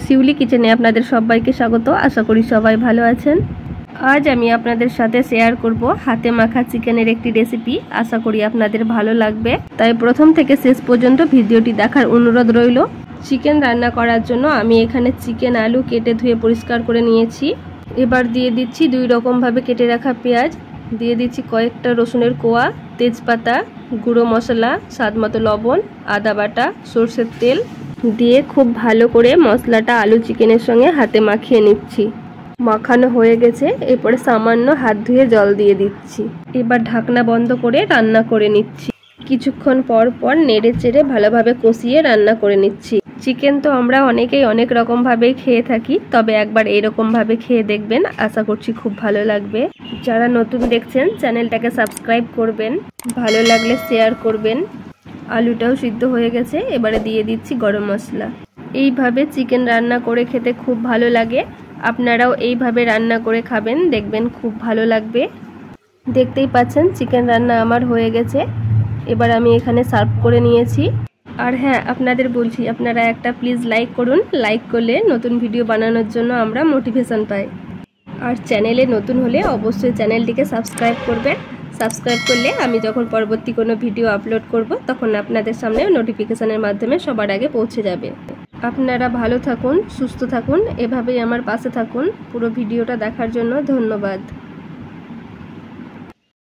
শিউলি কিচেনে আপনাদের সবাইকে স্বাগত। আশা করি সবাই ভালো আছেন। আজ আমি আপনাদের সাথে শেয়ার করব হাতে মাখা চিকেনের একটি রেসিপি। আশা করি আপনাদের ভালো লাগবে, তাই প্রথম থেকে শেষ পর্যন্ত ভিডিওটি দেখার অনুরোধ রইল। চিকেন রান্না করার জন্য আমি এখানে চিকেন আলু কেটে ধুয়ে পরিষ্কার করে নিয়েছি। এবার দিয়ে দিচ্ছি 2 রকমভাবে কেটে রাখা পেঁয়াজ, দিয়ে দিচ্ছি কয়েকটা রসুনের কোয়া, তেজপাতা, গুঁড়ো মশলা, স্বাদমতো লবণ, আদা বাটা, সরষের তেল দিয়ে খুব ভালো করে মশলাটা আলু চিকেনের সঙ্গে হাতে মাখিয়ে নিচ্ছি। মাখানো হয়ে গেছে, এরপরে সামান্য হাত ধুয়ে জল দিয়ে দিচ্ছি। এবার ঢাকনা বন্ধ করে রান্না করে নিচ্ছি। কিছুক্ষণ পর পর নেড়ে চেড়ে ভালোভাবে কষিয়ে রান্না করে নিচ্ছি। চিকেন তো আমরা অনেকেই অনেক রকমভাবেই খেয়ে থাকি, তবে একবার এইরকমভাবে খেয়ে দেখবেন, আশা করছি খুব ভালো লাগবে। যারা নতুন দেখছেন চ্যানেলটাকে সাবস্ক্রাইব করবেন, ভালো লাগলে শেয়ার করবেন। আলুটাও সিদ্ধ হয়ে গেছে, এবারে দিয়ে দিচ্ছি গরম মশলা। এইভাবে চিকেন রান্না করে খেতে খুব ভালো লাগে। আপনারাও এইভাবে রান্না করে খাবেন, দেখবেন খুব ভালো লাগবে। দেখতেই পাচ্ছেন চিকেন রান্না আমার হয়ে গেছে। এবার আমি এখানে সার্ভ করে নিয়েছি। আর হ্যাঁ, আপনাদের বলছি আপনারা একটা প্লিজ লাইক করুন। লাইক করলে নতুন ভিডিও বানানোর জন্য আমরা মোটিভেশন পাই। আর চ্যানেলে নতুন হলে অবশ্যই চ্যানেলটিকে সাবস্ক্রাইব করবেন। সাবস্ক্রাইব করলে আমি যখন পরবর্তী কোনো ভিডিও আপলোড করব তখন আপনাদের সামনে নোটিফিকেশনের মাধ্যমে সবার আগে পৌঁছে যাবে। আপনারা ভালো থাকুন, সুস্থ থাকুন, এভাবেই আমার পাশে থাকুন। পুরো ভিডিওটা দেখার জন্য ধন্যবাদ।